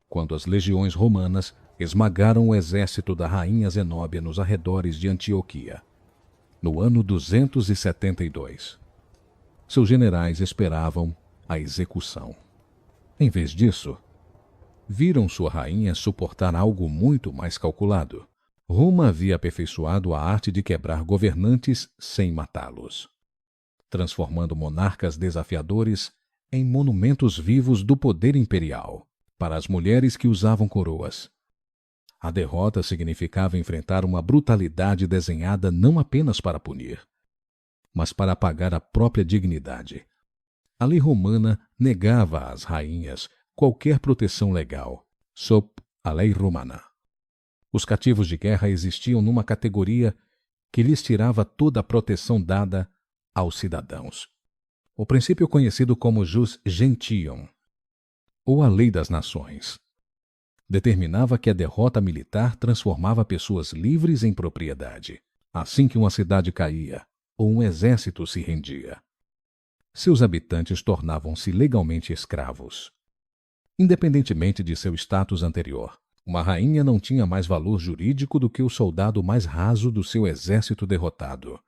quando as legiões romanas esmagaram o exército da rainha Zenóbia nos arredores de Antioquia, no ano 272. Seus generais esperavam a execução. Em vez disso, viram sua rainha suportar algo muito mais calculado. Roma havia aperfeiçoado a arte de quebrar governantes sem matá-los, transformando monarcas desafiadores em monumentos vivos do poder imperial para as mulheres que usavam coroas. A derrota significava enfrentar uma brutalidade desenhada não apenas para punir, mas para apagar a própria dignidade. A lei romana negava às rainhas qualquer proteção legal, sob a lei romana. Os cativos de guerra existiam numa categoria que lhes tirava toda a proteção dada aos cidadãos. O princípio conhecido como jus gentium, ou a lei das nações, determinava que a derrota militar transformava pessoas livres em propriedade, assim que uma cidade caía ou um exército se rendia. Seus habitantes tornavam-se legalmente escravos. Independentemente de seu status anterior, uma rainha não tinha mais valor jurídico do que o soldado mais raso do seu exército derrotado.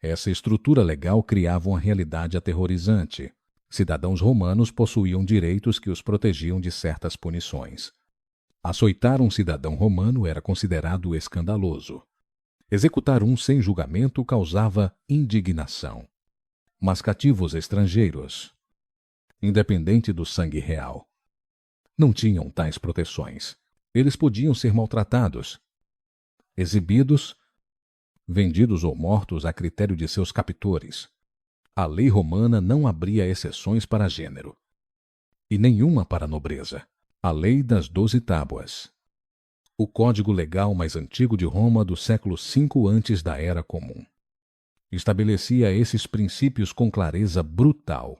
Essa estrutura legal criava uma realidade aterrorizante. Cidadãos romanos possuíam direitos que os protegiam de certas punições. Açoitar um cidadão romano era considerado escandaloso. Executar um sem julgamento causava indignação. Mas cativos estrangeiros, independente do sangue real, não tinham tais proteções. Eles podiam ser maltratados, exibidos, vendidos ou mortos a critério de seus captores. A lei romana não abria exceções para gênero, e nenhuma para nobreza. A lei das 12 tábuas, o código legal mais antigo de Roma do século V antes da Era Comum, estabelecia esses princípios com clareza brutal.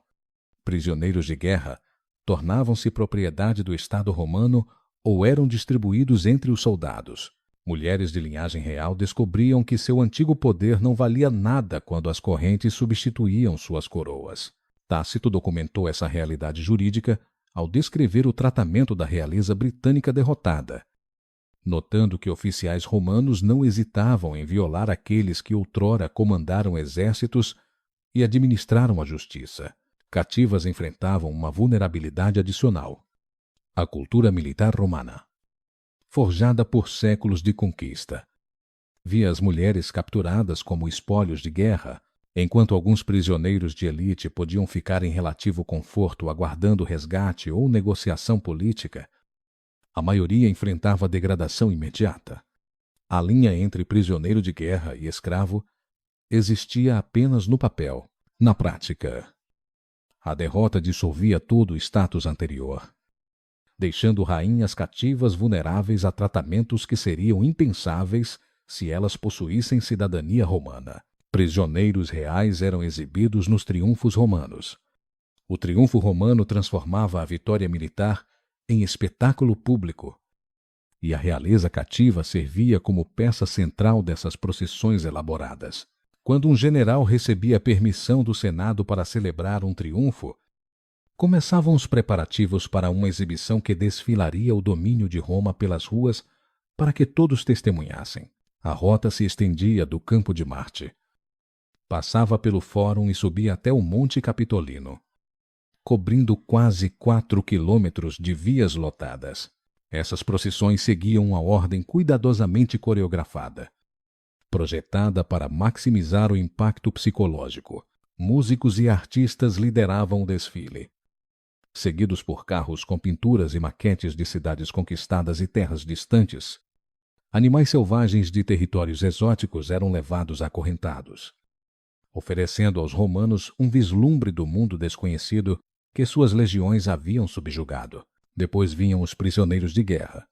Prisioneiros de guerra tornavam-se propriedade do Estado romano ou eram distribuídos entre os soldados. Mulheres de linhagem real descobriam que seu antigo poder não valia nada quando as correntes substituíam suas coroas. Tácito documentou essa realidade jurídica ao descrever o tratamento da realeza britânica derrotada, notando que oficiais romanos não hesitavam em violar aqueles que outrora comandaram exércitos e administraram a justiça. Cativas enfrentavam uma vulnerabilidade adicional: a cultura militar romana, forjada por séculos de conquista. Via as mulheres capturadas como espólios de guerra, enquanto alguns prisioneiros de elite podiam ficar em relativo conforto aguardando resgate ou negociação política, a maioria enfrentava degradação imediata. A linha entre prisioneiro de guerra e escravo existia apenas no papel. Na prática, a derrota dissolvia todo o status anterior, deixando rainhas cativas vulneráveis a tratamentos que seriam impensáveis se elas possuíssem cidadania romana. Prisioneiros reais eram exibidos nos triunfos romanos. O triunfo romano transformava a vitória militar em espetáculo público, e a realeza cativa servia como peça central dessas procissões elaboradas. Quando um general recebia permissão do Senado para celebrar um triunfo, começavam os preparativos para uma exibição que desfilaria o domínio de Roma pelas ruas para que todos testemunhassem. A rota se estendia do Campo de Marte, passava pelo Fórum e subia até o Monte Capitolino, cobrindo quase 4 quilômetros de vias lotadas. Essas procissões seguiam uma ordem cuidadosamente coreografada, projetada para maximizar o impacto psicológico. Músicos e artistas lideravam o desfile, seguidos por carros com pinturas e maquetes de cidades conquistadas e terras distantes. Animais selvagens de territórios exóticos eram levados acorrentados, oferecendo aos romanos um vislumbre do mundo desconhecido que suas legiões haviam subjugado. Depois vinham os prisioneiros de guerra,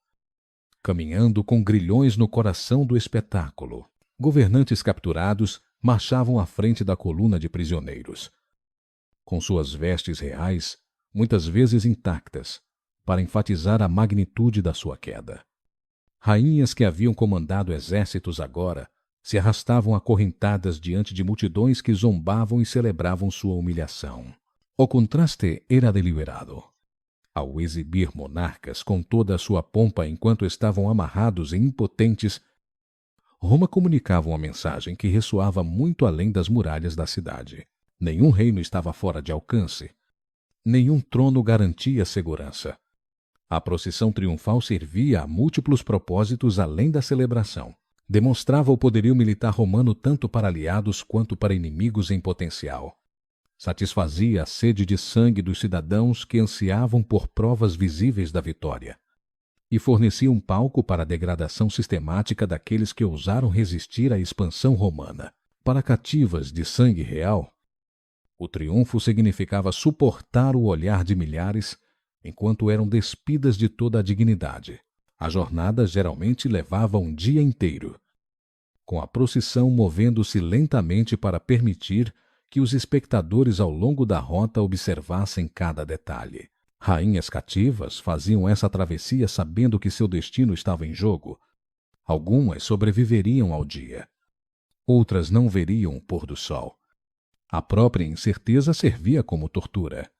caminhando com grilhões no coração do espetáculo. Governantes capturados marchavam à frente da coluna de prisioneiros, com suas vestes reais, muitas vezes intactas, para enfatizar a magnitude da sua queda. Rainhas que haviam comandado exércitos agora se arrastavam acorrentadas diante de multidões que zombavam e celebravam sua humilhação. O contraste era deliberado. Ao exibir monarcas com toda a sua pompa enquanto estavam amarrados e impotentes, Roma comunicava uma mensagem que ressoava muito além das muralhas da cidade. Nenhum reino estava fora de alcance. Nenhum trono garantia segurança. A procissão triunfal servia a múltiplos propósitos além da celebração. Demonstrava o poderio militar romano tanto para aliados quanto para inimigos em potencial. Satisfazia a sede de sangue dos cidadãos que ansiavam por provas visíveis da vitória. E fornecia um palco para a degradação sistemática daqueles que ousaram resistir à expansão romana. Para cativas de sangue real, o triunfo significava suportar o olhar de milhares enquanto eram despidas de toda a dignidade. A jornada geralmente levava um dia inteiro, com a procissão movendo-se lentamente para permitir que os espectadores ao longo da rota observassem cada detalhe. Rainhas cativas faziam essa travessia sabendo que seu destino estava em jogo. Algumas sobreviveriam ao dia. Outras não veriam o pôr do sol. A própria incerteza servia como tortura,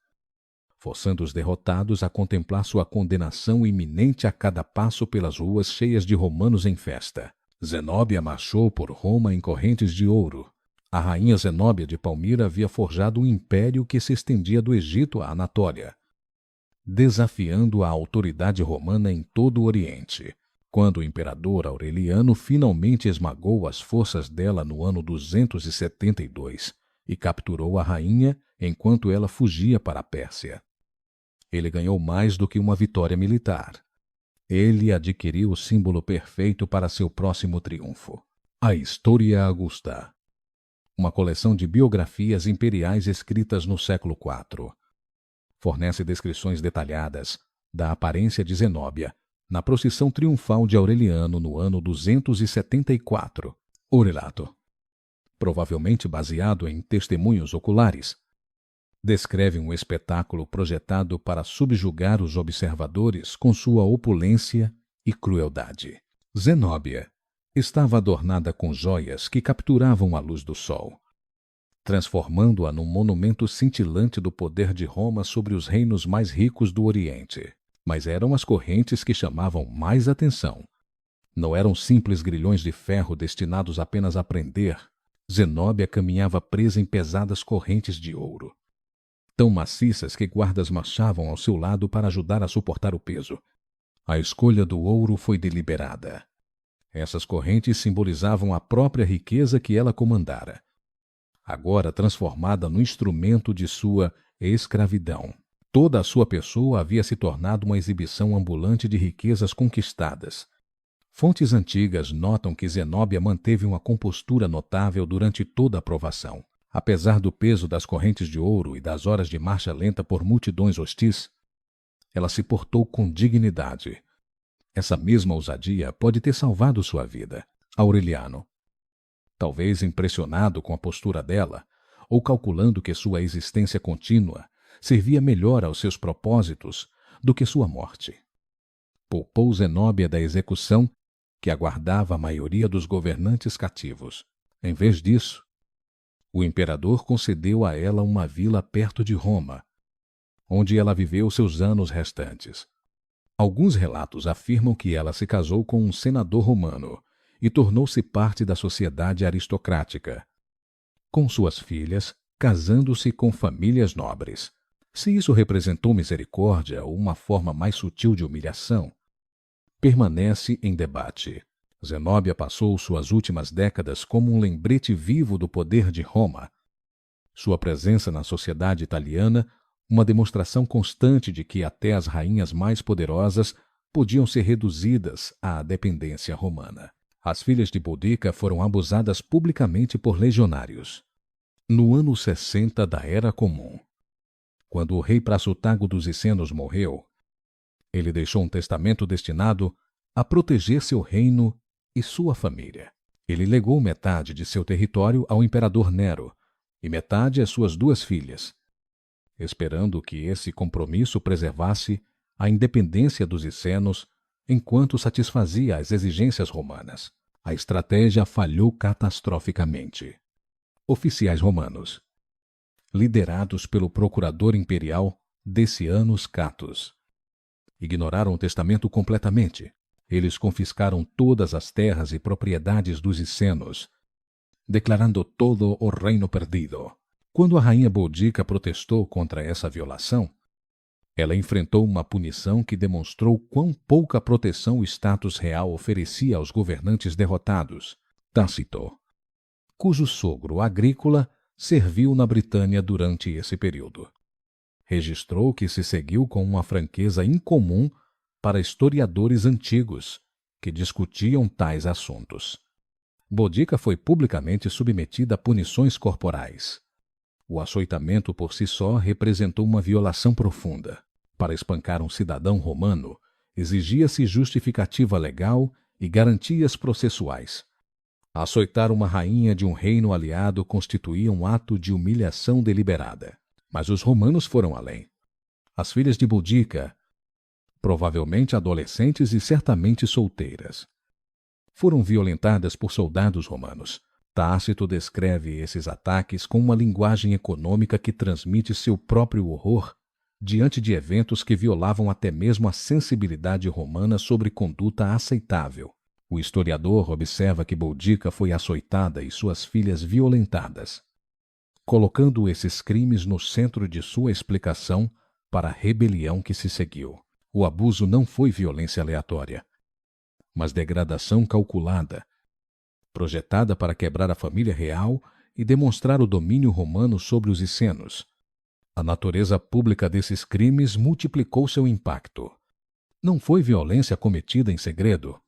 forçando os derrotados a contemplar sua condenação iminente a cada passo pelas ruas cheias de romanos em festa. Zenóbia marchou por Roma em correntes de ouro. A rainha Zenóbia de Palmira havia forjado um império que se estendia do Egito à Anatólia, desafiando a autoridade romana em todo o Oriente. Quando o imperador Aureliano finalmente esmagou as forças dela no ano 272 e capturou a rainha enquanto ela fugia para a Pérsia. Ele ganhou mais do que uma vitória militar. Ele adquiriu o símbolo perfeito para seu próximo triunfo: a Historia Augusta, uma coleção de biografias imperiais escritas no século IV. Fornece descrições detalhadas da aparência de Zenóbia na procissão triunfal de Aureliano no ano 274. O relato, provavelmente baseado em testemunhos oculares, descreve um espetáculo projetado para subjugar os observadores com sua opulência e crueldade. Zenóbia estava adornada com joias que capturavam a luz do sol, transformando-a num monumento cintilante do poder de Roma sobre os reinos mais ricos do Oriente. Mas eram as correntes que chamavam mais atenção. Não eram simples grilhões de ferro destinados apenas a prender. Zenóbia caminhava presa em pesadas correntes de ouro, tão maciças que guardas marchavam ao seu lado para ajudar a suportar o peso. A escolha do ouro foi deliberada. Essas correntes simbolizavam a própria riqueza que ela comandara, agora transformada no instrumento de sua escravidão. Toda a sua pessoa havia se tornado uma exibição ambulante de riquezas conquistadas. Fontes antigas notam que Zenóbia manteve uma compostura notável durante toda a provação. Apesar do peso das correntes de ouro e das horas de marcha lenta por multidões hostis, ela se portou com dignidade. Essa mesma ousadia pode ter salvado sua vida. Aureliano, talvez impressionado com a postura dela, ou calculando que sua existência contínua servia melhor aos seus propósitos do que sua morte, poupou Zenóbia da execução que aguardava a maioria dos governantes cativos. Em vez disso, o imperador concedeu a ela uma vila perto de Roma, onde ela viveu seus anos restantes. Alguns relatos afirmam que ela se casou com um senador romano e tornou-se parte da sociedade aristocrática, com suas filhas casando-se com famílias nobres. Se isso representou misericórdia ou uma forma mais sutil de humilhação, permanece em debate. Zenóbia passou suas últimas décadas como um lembrete vivo do poder de Roma. Sua presença na sociedade italiana, uma demonstração constante de que até as rainhas mais poderosas podiam ser reduzidas à dependência romana. As filhas de Boudica foram abusadas publicamente por legionários. No ano 60 da Era Comum, quando o rei Praçotago dos Icenos morreu, ele deixou um testamento destinado a proteger seu reino e sua família. Ele legou metade de seu território ao imperador Nero e metade às suas duas filhas, esperando que esse compromisso preservasse a independência dos Icenos enquanto satisfazia as exigências romanas. A estratégia falhou catastroficamente. Oficiais romanos, liderados pelo procurador imperial Decianus Catus, Ignoraram o testamento completamente. Eles confiscaram todas as terras e propriedades dos Essenos, declarando todo o reino perdido. Quando a rainha Boudica protestou contra essa violação, ela enfrentou uma punição que demonstrou quão pouca proteção o status real oferecia aos governantes derrotados. Tácito, cujo sogro agrícola serviu na Britânia durante esse período, registrou que se seguiu com uma franqueza incomum para historiadores antigos que discutiam tais assuntos. Boudica foi publicamente submetida a punições corporais. O açoitamento por si só representou uma violação profunda. Para espancar um cidadão romano, exigia-se justificativa legal e garantias processuais. Açoitar uma rainha de um reino aliado constituía um ato de humilhação deliberada. Mas os romanos foram além. As filhas de Boudica, provavelmente adolescentes e certamente solteiras, foram violentadas por soldados romanos. Tácito descreve esses ataques com uma linguagem econômica que transmite seu próprio horror diante de eventos que violavam até mesmo a sensibilidade romana sobre conduta aceitável. O historiador observa que Boudica foi açoitada e suas filhas violentadas, colocando esses crimes no centro de sua explicação para a rebelião que se seguiu. O abuso não foi violência aleatória, mas degradação calculada, projetada para quebrar a família real e demonstrar o domínio romano sobre os Essenos. A natureza pública desses crimes multiplicou seu impacto. Não foi violência cometida em segredo,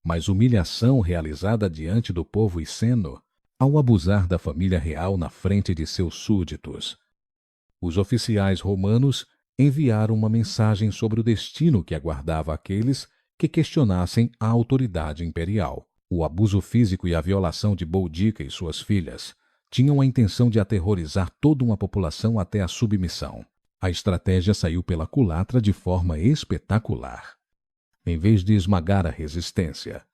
mas humilhação realizada diante do povo esseno ao abusar da família real na frente de seus súditos. Os oficiais romanos enviaram uma mensagem sobre o destino que aguardava aqueles que questionassem a autoridade imperial. O abuso físico e a violação de Boudica e suas filhas tinham a intenção de aterrorizar toda uma população até a submissão. A estratégia saiu pela culatra de forma espetacular. Em vez de esmagar a resistência,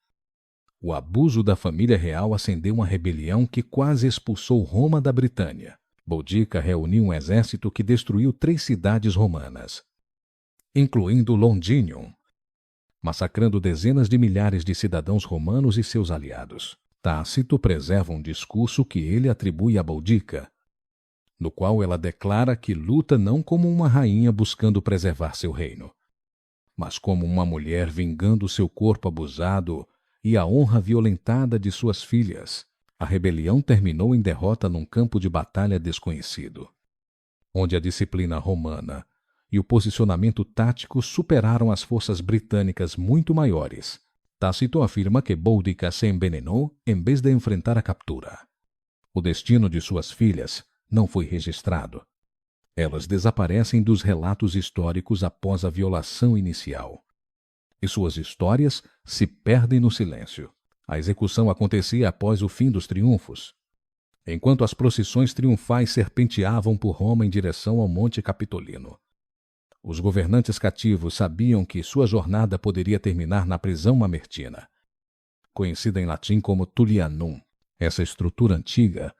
o abuso da família real acendeu uma rebelião que quase expulsou Roma da Britânia. Boudica reuniu um exército que destruiu 3 cidades romanas, incluindo Londinium, massacrando dezenas de milhares de cidadãos romanos e seus aliados. Tácito preserva um discurso que ele atribui a Boudica, no qual ela declara que luta não como uma rainha buscando preservar seu reino, mas como uma mulher vingando seu corpo abusado e a honra violentada de suas filhas. A rebelião terminou em derrota num campo de batalha desconhecido, onde a disciplina romana e o posicionamento tático superaram as forças britânicas muito maiores. Tácito afirma que Boudica se envenenou em vez de enfrentar a captura. O destino de suas filhas não foi registrado. Elas desaparecem dos relatos históricos após a violação inicial, e suas histórias se perdem no silêncio. A execução acontecia após o fim dos triunfos, enquanto as procissões triunfais serpenteavam por Roma em direção ao Monte Capitolino. Os governantes cativos sabiam que sua jornada poderia terminar na prisão mamertina, conhecida em latim como Tullianum. Essa estrutura antiga,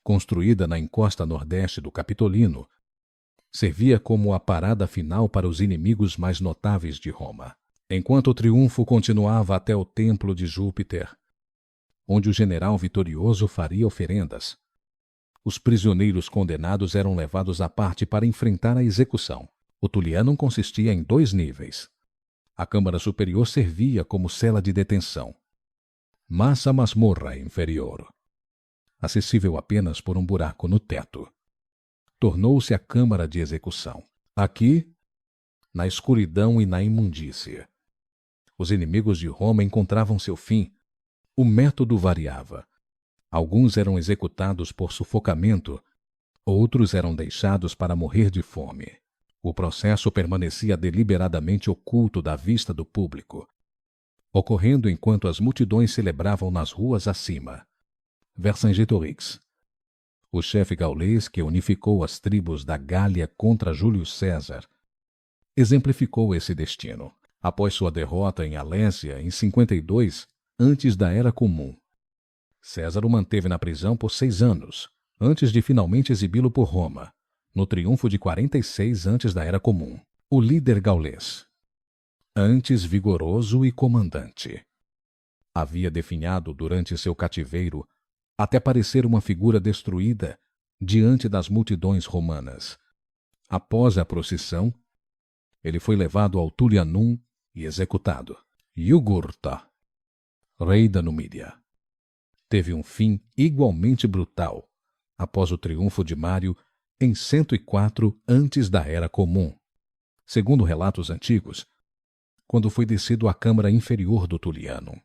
construída na encosta nordeste do Capitolino, servia como a parada final para os inimigos mais notáveis de Roma. Enquanto o triunfo continuava até o templo de Júpiter, onde o general vitorioso faria oferendas, os prisioneiros condenados eram levados à parte para enfrentar a execução. O Tullianum consistia em 2 níveis. A câmara superior servia como cela de detenção, mas a masmorra inferior, acessível apenas por um buraco no teto, tornou-se a câmara de execução. Aqui, na escuridão e na imundícia, os inimigos de Roma encontravam seu fim. O método variava. Alguns eram executados por sufocamento, outros eram deixados para morrer de fome. O processo permanecia deliberadamente oculto da vista do público, ocorrendo enquanto as multidões celebravam nas ruas acima. Vercingetorix, o chefe gaulês que unificou as tribos da Gália contra Júlio César, exemplificou esse destino. Após sua derrota em Alésia em 52, antes da Era Comum, César o manteve na prisão por 6 anos, antes de finalmente exibi-lo por Roma, no triunfo de 46 antes da Era Comum. O líder gaulês, antes vigoroso e comandante, havia definhado durante seu cativeiro até parecer uma figura destruída diante das multidões romanas. Após a procissão, ele foi levado ao Tullianum e executado. Jugurtha, rei da Numídia, teve um fim igualmente brutal após o triunfo de Mário em 104 antes da Era Comum. Segundo relatos antigos, quando foi descido à câmara inferior do Tullianum,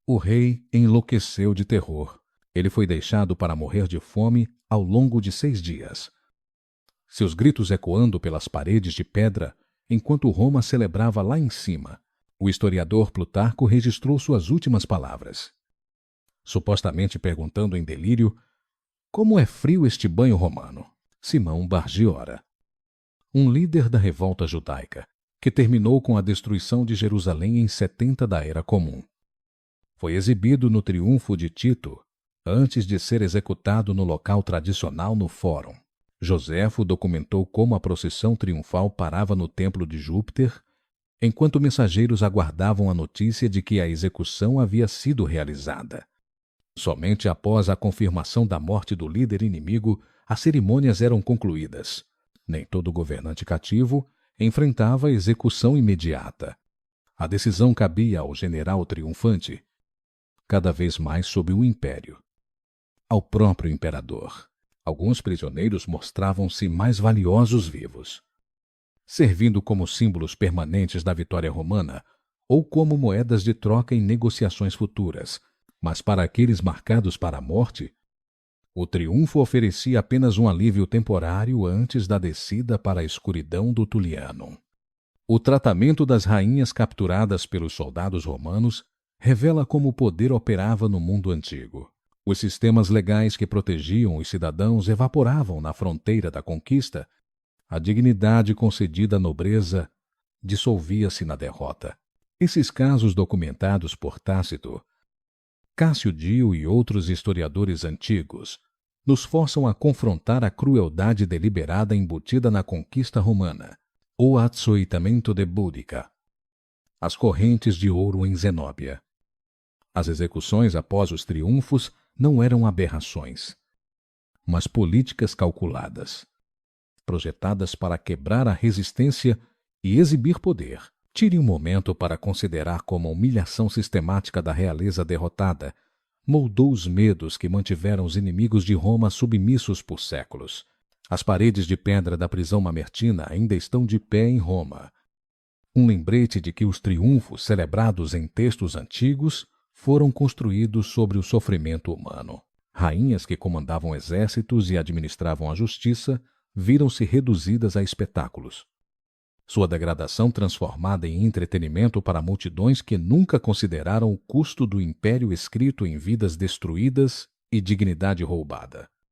o rei enlouqueceu de terror. Ele foi deixado para morrer de fome ao longo de 6 dias. Seus gritos ecoando pelas paredes de pedra enquanto Roma celebrava lá em cima. O historiador Plutarco registrou suas últimas palavras, supostamente perguntando em delírio: como é frio este banho romano? Simão Bargiora, um líder da revolta judaica, que terminou com a destruição de Jerusalém em 70 da Era Comum. Foi exibido no triunfo de Tito, antes de ser executado no local tradicional no Fórum. Joséfo documentou como a procissão triunfal parava no templo de Júpiter, enquanto mensageiros aguardavam a notícia de que a execução havia sido realizada. Somente após a confirmação da morte do líder inimigo, as cerimônias eram concluídas. Nem todo governante cativo enfrentava a execução imediata. A decisão cabia ao general triunfante, cada vez mais sob o império, ao próprio imperador. Alguns prisioneiros mostravam-se mais valiosos vivos, servindo como símbolos permanentes da vitória romana ou como moedas de troca em negociações futuras. Mas para aqueles marcados para a morte, o triunfo oferecia apenas um alívio temporário antes da descida para a escuridão do Tullianum. O tratamento das rainhas capturadas pelos soldados romanos revela como o poder operava no mundo antigo. Os sistemas legais que protegiam os cidadãos evaporavam na fronteira da conquista. A dignidade concedida à nobreza dissolvia-se na derrota. Esses casos documentados por Tácito, Cássio Dio e outros historiadores antigos nos forçam a confrontar a crueldade deliberada embutida na conquista romana, o açoitamento de Boudica, as correntes de ouro em Zenóbia. As execuções após os triunfos não eram aberrações, mas políticas calculadas, projetadas para quebrar a resistência e exibir poder. Tire um momento para considerar como a humilhação sistemática da realeza derrotada moldou os medos que mantiveram os inimigos de Roma submissos por séculos. As paredes de pedra da prisão mamertina ainda estão de pé em Roma. Um lembrete de que os triunfos celebrados em textos antigos foram construídos sobre o sofrimento humano. Rainhas que comandavam exércitos e administravam a justiça viram-se reduzidas a espetáculos. Sua degradação transformada em entretenimento para multidões que nunca consideraram o custo do império escrito em vidas destruídas e dignidade roubada.